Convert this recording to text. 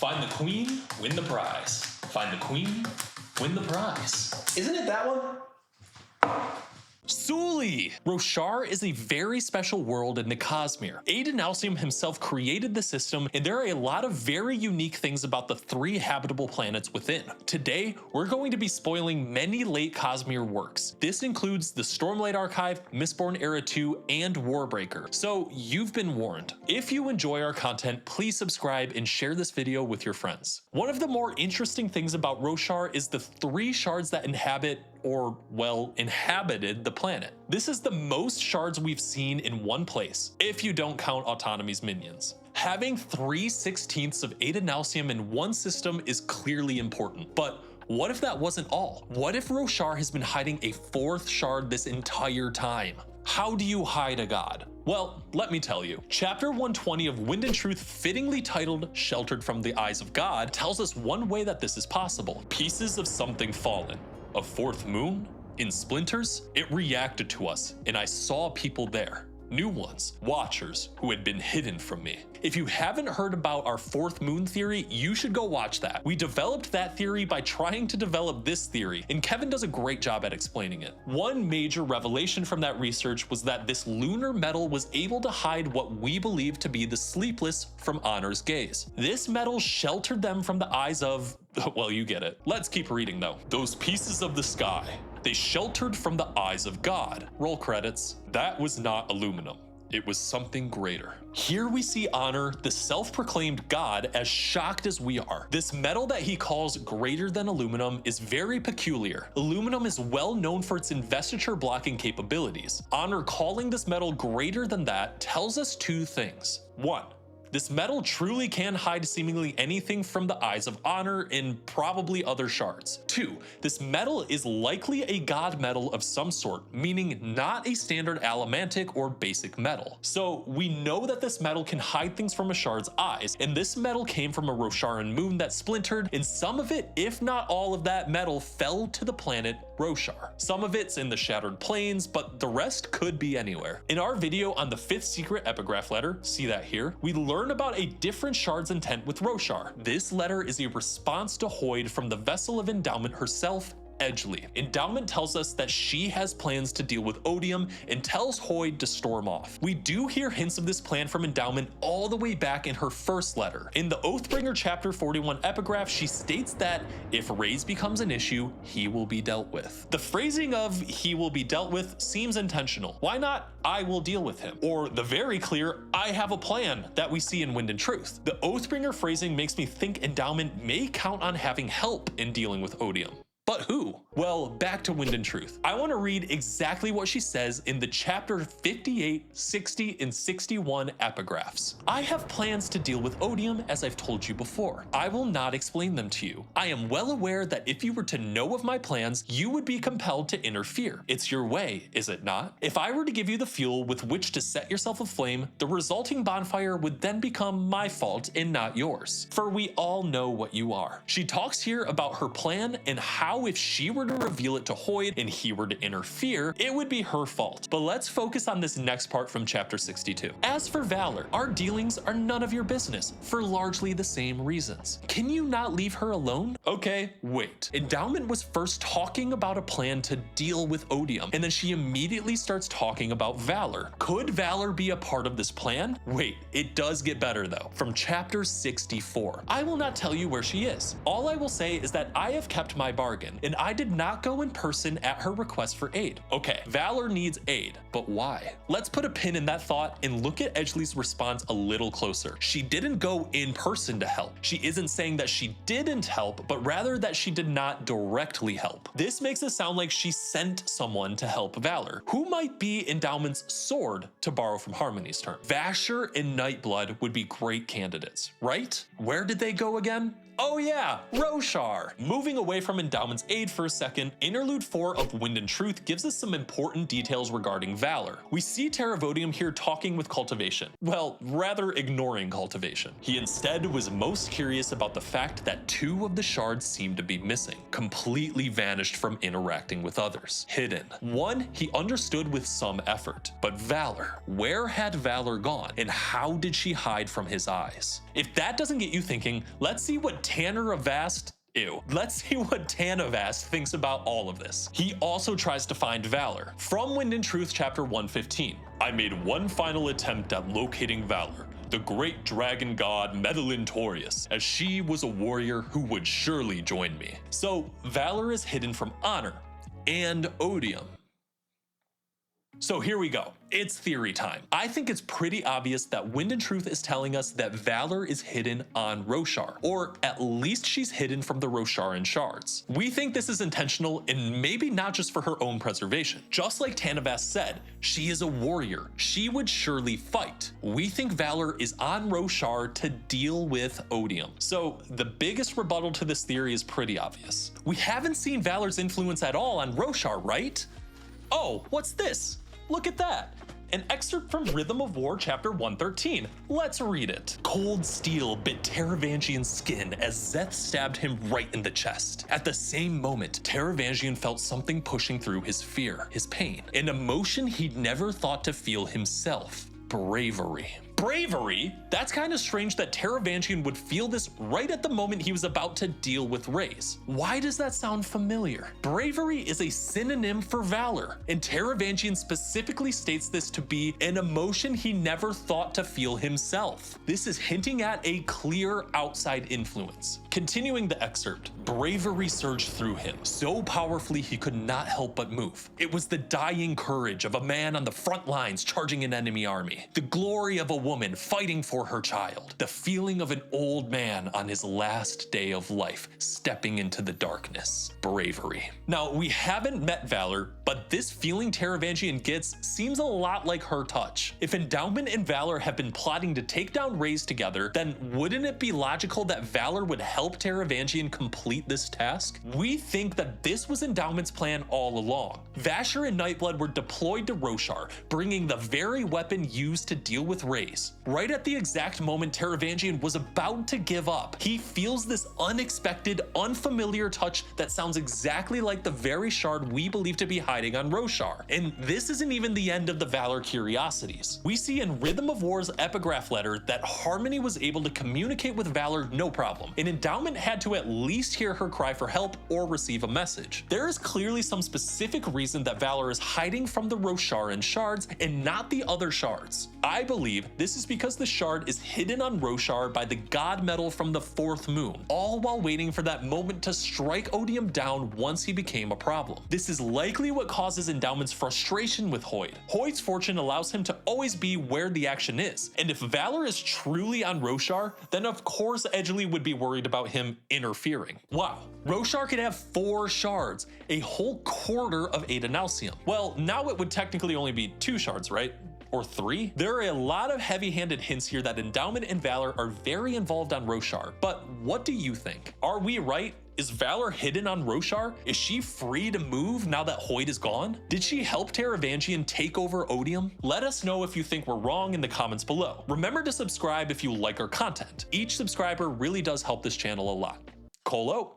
Find the queen, win the prize. Find the queen, win the prize. Isn't it that one? Sule! Roshar is a very special world in the Cosmere. Endowment himself created the system, and there are a lot of very unique things about the 3 habitable planets within. Today, we're going to be spoiling many late Cosmere works. This includes the Stormlight Archive, Mistborn Era 2, and Warbreaker, so you've been warned. If you enjoy our content, please subscribe and share this video with your friends. One of the more interesting things about Roshar is the 3 shards that inhabited the planet. This is the most shards we've seen in one place, if you don't count Autonomy's minions. Having 3/16 of Endowment in one system is clearly important, but what if that wasn't all? What if Roshar has been hiding a 4th shard this entire time? How do you hide a god? Well, let me tell you. Chapter 120 of Wind and Truth, fittingly titled Sheltered from the Eyes of God, tells us one way that this is possible. Pieces of something fallen. A 4th moon? In splinters? It reacted to us, and I saw people there. New ones, watchers, who had been hidden from me. If you haven't heard about our 4th moon theory, you should go watch that. We developed that theory by trying to develop this theory, and Kevin does a great job at explaining it. One major revelation from that research was that this lunar metal was able to hide what we believe to be the sleepless from Honor's gaze. This metal sheltered them from the eyes of, well, you get it. Let's keep reading though. Those pieces of the sky. They sheltered from the eyes of God. Roll credits. That was not aluminum. It was something greater. Here we see Honor, the self-proclaimed god, as shocked as we are. This metal that he calls greater than aluminum is very peculiar. Aluminum is well known for its investiture blocking capabilities. Honor calling this metal greater than that tells us 2 things. 1. This metal truly can hide seemingly anything from the eyes of Honor and probably other shards. 2. This metal is likely a god metal of some sort, meaning not a standard allomantic or basic metal. So we know that this metal can hide things from a shard's eyes, and this metal came from a Rosharan moon that splintered, and some of it, if not all of that metal, fell to the planet Roshar. Some of it's in the Shattered Plains, but the rest could be anywhere. In our video on the 5th secret epigraph letter, see that here, we learn about a different shard's intent with Roshar. This letter is a response to Hoid from the vessel of Endowment herself, Edgley. Endowment tells us that she has plans to deal with Odium and tells Hoid to storm off. We do hear hints of this plan from Endowment all the way back in her first letter. In the Oathbringer chapter 41 epigraph, she states that if Raze becomes an issue, he will be dealt with. The phrasing of he will be dealt with seems intentional. Why not I will deal with him? Or the very clear I have a plan that we see in Wind and Truth. The Oathbringer phrasing makes me think Endowment may count on having help in dealing with Odium. But who? Well, back to Wind and Truth. I want to read exactly what she says in the chapter 58, 60, and 61 epigraphs. I have plans to deal with Odium, as I've told you before. I will not explain them to you. I am well aware that if you were to know of my plans, you would be compelled to interfere. It's your way, is it not? If I were to give you the fuel with which to set yourself aflame, the resulting bonfire would then become my fault and not yours. For we all know what you are. She talks here about her plan and how if she were to reveal it to Hoid and he were to interfere, it would be her fault. But let's focus on this next part from chapter 62. As for Valor, our dealings are none of your business for largely the same reasons. Can you not leave her alone? Okay, wait. Endowment was first talking about a plan to deal with Odium, and then she immediately starts talking about Valor. Could Valor be a part of this plan? Wait, it does get better though. From chapter 64. I will not tell you where she is. All I will say is that I have kept my bargain. And I did not go in person at her request for aid. Okay, Valor needs aid, but why? Let's put a pin in that thought and look at Edgley's response a little closer. She didn't go in person to help. She isn't saying that she didn't help, but rather that she did not directly help. This makes it sound like she sent someone to help Valor. Who might be Endowment's sword, to borrow from Harmony's term? Vasher and Nightblood would be great candidates, right? Where did they go again? Oh yeah, Roshar! Moving away from Endowment's aid for a second, Interlude 4 of Wind and Truth gives us some important details regarding Valor. We see Terravodium here talking with Cultivation. Well, rather ignoring Cultivation. He instead was most curious about the fact that 2 of the shards seemed to be missing, completely vanished from interacting with others, hidden. 1 he understood with some effort, but Valor, where had Valor gone, and how did she hide from his eyes? If that doesn't get you thinking, let's see what Let's see what Tanavast thinks about all of this. He also tries to find Valor. From Wind and Truth chapter 115. I made one final attempt at locating Valor, the great dragon god Medalintorius, as she was a warrior who would surely join me. So Valor is hidden from Honor and Odium. So here we go. It's theory time. I think it's pretty obvious that Wind and Truth is telling us that Valor is hidden on Roshar, or at least she's hidden from the Rosharan shards. We think this is intentional and maybe not just for her own preservation. Just like Tanavast said, she is a warrior. She would surely fight. We think Valor is on Roshar to deal with Odium. So the biggest rebuttal to this theory is pretty obvious. We haven't seen Valor's influence at all on Roshar, right? Oh, what's this? Look at that. An excerpt from Rhythm of War chapter 113. Let's read it. Cold steel bit Taravangian's skin as Zeth stabbed him right in the chest. At the same moment, Taravangian felt something pushing through his fear, his pain, an emotion he'd never thought to feel himself. Bravery. Bravery? That's kind of strange that Taravangian would feel this right at the moment he was about to deal with Raze. Why does that sound familiar? Bravery is a synonym for valor, and Taravangian specifically states this to be an emotion he never thought to feel himself. This is hinting at a clear outside influence. Continuing the excerpt, bravery surged through him, so powerfully he could not help but move. It was the dying courage of a man on the front lines charging an enemy army, the glory of a woman fighting for her child, the feeling of an old man on his last day of life, stepping into the darkness. Bravery. Now, we haven't met Valor, but this feeling Taravangian gets seems a lot like her touch. If Endowment and Valor have been plotting to take down Raze together, then wouldn't it be logical that Valor would help Taravangian complete this task? We think that this was Endowment's plan all along. Vasher and Nightblood were deployed to Roshar, bringing the very weapon used to deal with Raze. Right at the exact moment Taravangian was about to give up, he feels this unexpected, unfamiliar touch that sounds exactly like the very shard we believe to be hiding on Roshar. And this isn't even the end of the Valor curiosities. We see in Rhythm of War's epigraph letter that Harmony was able to communicate with Valor no problem, and Endowment had to at least hear her cry for help or receive a message. There is clearly some specific reason that Valor is hiding from the Rosharan shards and not the other shards. I believe this is because the shard is hidden on Roshar by the god metal from the 4th moon, all while waiting for that moment to strike Odium down once he became a problem. This is likely what causes Endowment's frustration with Hoyd. Hoyd's fortune allows him to always be where the action is, and if Valor is truly on Roshar, then of course Edgley would be worried about him interfering. Wow, Roshar could have 4 shards, a whole quarter of Adenalcium. Well, now it would technically only be 2 shards, right? Or 3? There are a lot of heavy-handed hints here that Endowment and Valor are very involved on Roshar, but what do you think? Are we right? Is Valor hidden on Roshar? Is she free to move now that Hoyd is gone? Did she help Taravangian take over Odium? Let us know if you think we're wrong in the comments below. Remember to subscribe if you like our content. Each subscriber really does help this channel a lot. Kolo.